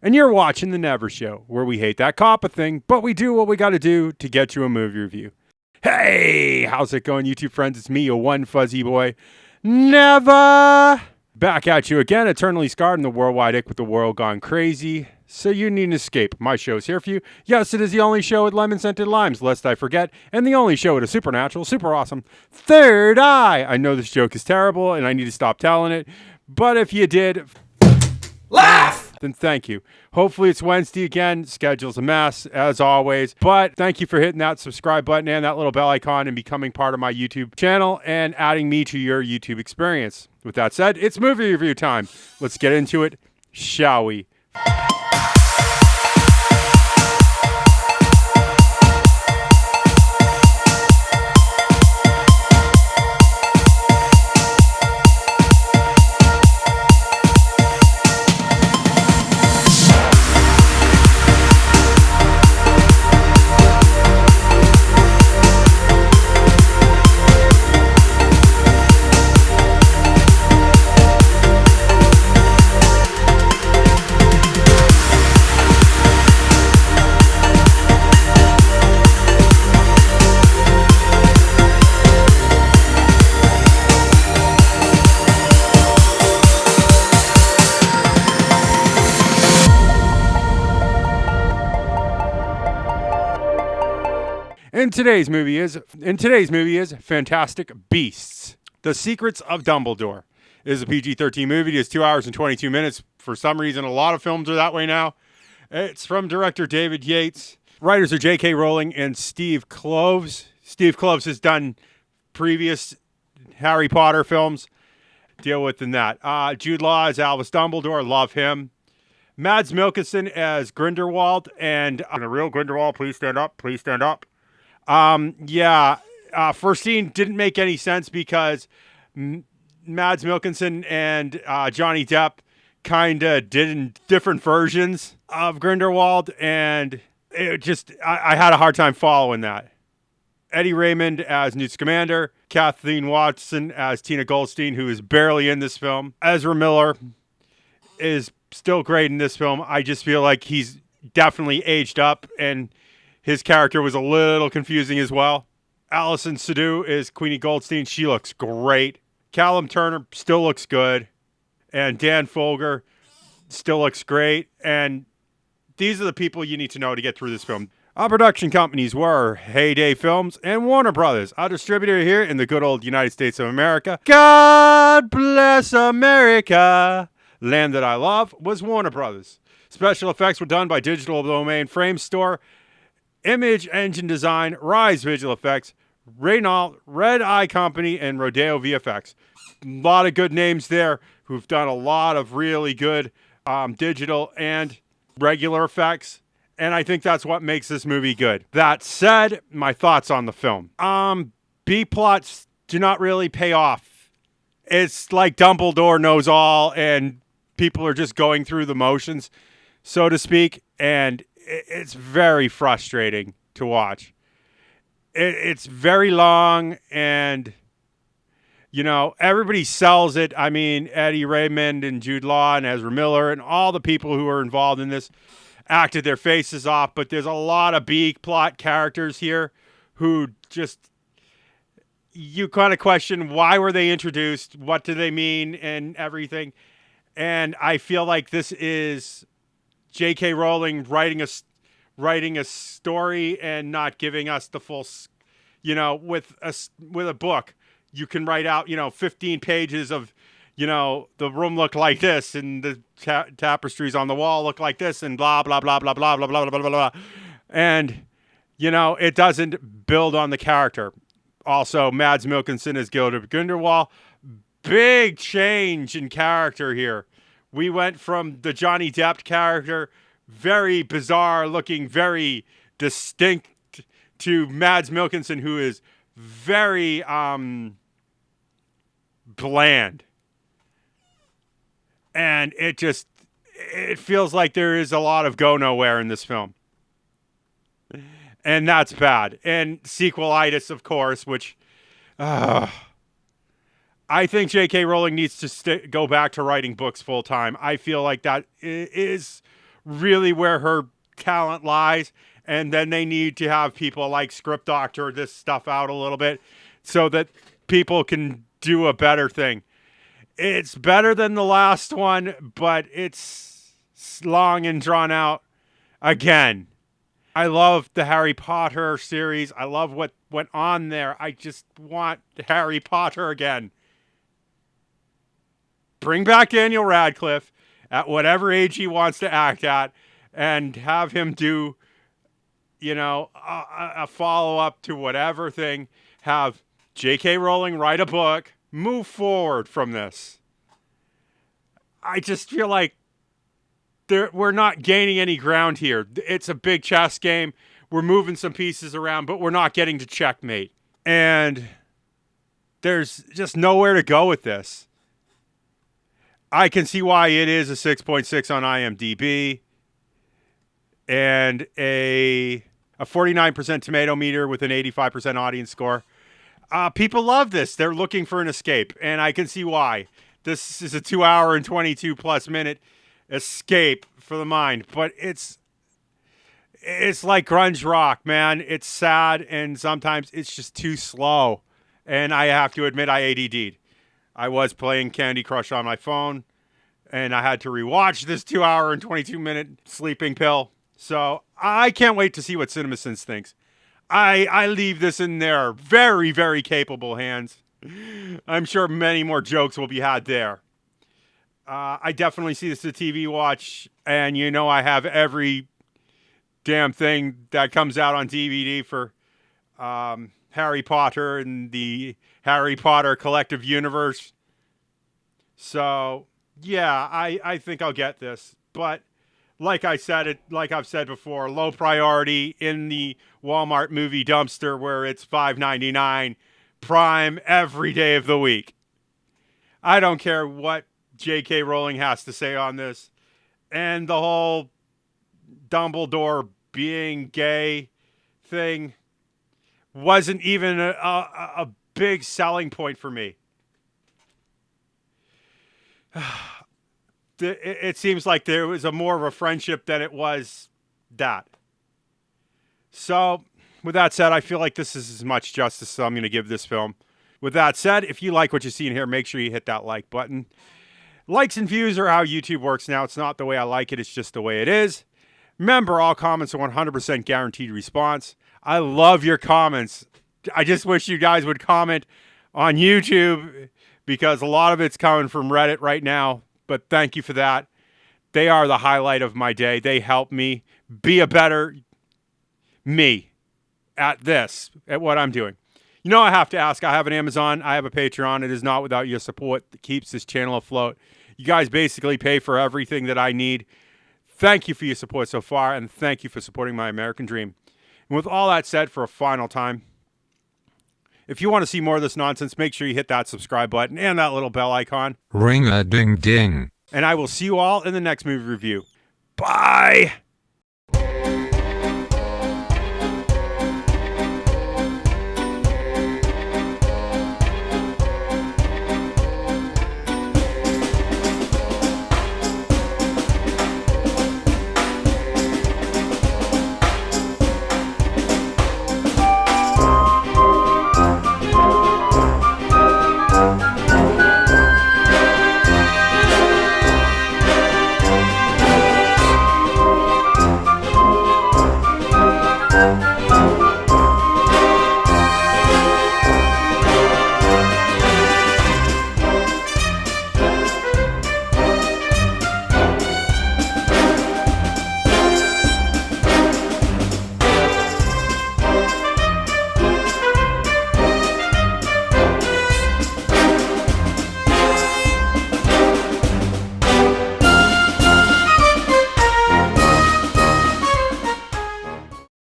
And you're watching The Never Show, where we hate that coppa thing, but we do what we gotta do to get you a movie review. Hey, how's it going, YouTube friends? It's me, your one fuzzy boy, Never! Back at you again, eternally scarred in the worldwide ick with the world gone crazy. So you need an escape. My show's here for you. Yes, it is the only show with lemon-scented limes, lest I forget, and the only show with a supernatural, super awesome third eye. I know this joke is terrible, and I need to stop telling it, but if you did... laugh! Then thank you. Hopefully it's Wednesday again. Schedule's a mess, as always. But thank you for hitting that subscribe button and that little bell icon and becoming part of my YouTube channel and adding me to your YouTube experience. With that said, it's movie review time. Let's get into it, shall we? In today's movie is Fantastic Beasts: The Secrets of Dumbledore. It is a PG-13 movie. It is 2 hours and 22 minutes. For some reason, a lot of films are that way now. It's from director David Yates. Writers are J.K. Rowling and Steve Kloves. Steve Kloves has done previous Harry Potter films. Deal with than that. Jude Law as Albus Dumbledore. Love him. Mads Mikkelsen as Grindelwald. And a real Grindelwald, please stand up. Please stand up. First scene didn't make any sense because Mads Mikkelsen and Johnny Depp kind of did in different versions of Grindelwald, and it just, I had a hard time following that. Eddie Raymond as Newt Scamander, Kathleen Watson as Tina Goldstein, who is barely in this film. Ezra Miller is still great in this film. I just feel like he's definitely aged up, and his character was a little confusing as well. Alison Sudol is Queenie Goldstein. She looks great. Callum Turner still looks good. And Dan Fogler still looks great. And these are the people you need to know to get through this film. Our production companies were Heyday Films and Warner Brothers. Our distributor here in the good old United States of America, God bless America, land that I love, was Warner Brothers. Special effects were done by Digital Domain Frame Store, Image Engine Design, Rise Visual Effects, Renault, Red Eye Company, and Rodeo VFX. A lot of good names there who've done a lot of really good digital and regular effects. And I think that's what makes this movie good. That said, my thoughts on the film. B-plots do not really pay off. It's like Dumbledore knows all and people are just going through the motions, so to speak. And it's very frustrating to watch. It's very long, and, you know, everybody sells it. I mean, Eddie Raymond and Jude Law and Ezra Miller and all the people who are involved in this acted their faces off, but there's a lot of B-plot characters here who just, you kind of question, why were they introduced? What do they mean? And everything. And I feel like this is J.K. Rowling writing a story and not giving us the full, with a book, you can write out, 15 pages of, the room looked like this and the tapestries on the wall look like this and blah, blah, blah, blah, blah, blah, blah, blah, blah, blah. And, it doesn't build on the character. Also, Mads Mikkelsen as Gilderoy Grindelwald. Big change in character here. We went from the Johnny Depp character, very bizarre looking, very distinct, to Mads Mikkelsen, who is very bland. And it feels like there is a lot of go nowhere in this film. And that's bad. And sequelitis, of course, which I think J.K. Rowling needs to go back to writing books full time. I feel like that is really where her talent lies. And then they need to have people like script doctor this stuff out a little bit so that people can do a better thing. It's better than the last one, but it's long and drawn out. Again, I love the Harry Potter series. I love what went on there. I just want Harry Potter again. Bring back Daniel Radcliffe at whatever age he wants to act at and have him do, a follow-up to whatever thing. Have J.K. Rowling write a book. Move forward from this. I just feel like we're not gaining any ground here. It's a big chess game. We're moving some pieces around, but we're not getting to checkmate. And there's just nowhere to go with this. I can see why it is a 6.6 on IMDb and a 49% tomato meter with an 85% audience score. People love this. They're looking for an escape, and I can see why. This is a 2 hour and 22 plus minute escape for the mind, but it's like grunge rock, man. It's sad, and sometimes it's just too slow, and I have to admit I ADD'd. I was playing Candy Crush on my phone, and I had to rewatch this 2 hour and 22 minute sleeping pill. So I can't wait to see what CinemaSins thinks. I leave this in their very, very capable hands. I'm sure many more jokes will be had there. I definitely see this as a TV watch, and I have every damn thing that comes out on DVD for Harry Potter and the Harry Potter collective universe. So, yeah, I think I'll get this. But like I've said before, low priority in the Walmart movie dumpster where it's $5.99 Prime every day of the week. I don't care what J.K. Rowling has to say on this. And the whole Dumbledore being gay thing wasn't even a big selling point for me. It seems like there was more of a friendship than it was that. So, with that said, I feel like this is as much justice as I'm going to give this film. With that said, if you like what you see in here, make sure you hit that like button. Likes and views are how YouTube works now. It's not the way I like it. It's just the way it is. Remember, all comments are 100% guaranteed response. I love your comments. I just wish you guys would comment on YouTube because a lot of it's coming from Reddit right now. But thank you for that. They are the highlight of my day. They help me be a better me at what I'm doing. I have to ask. I have an Amazon. I have a Patreon. It is not without your support that keeps this channel afloat. You guys basically pay for everything that I need. Thank you for your support so far, and thank you for supporting my American dream. And with all that said, for a final time, if you want to see more of this nonsense, make sure you hit that subscribe button and that little bell icon. Ring-a-ding-ding. And I will see you all in the next movie review. Bye!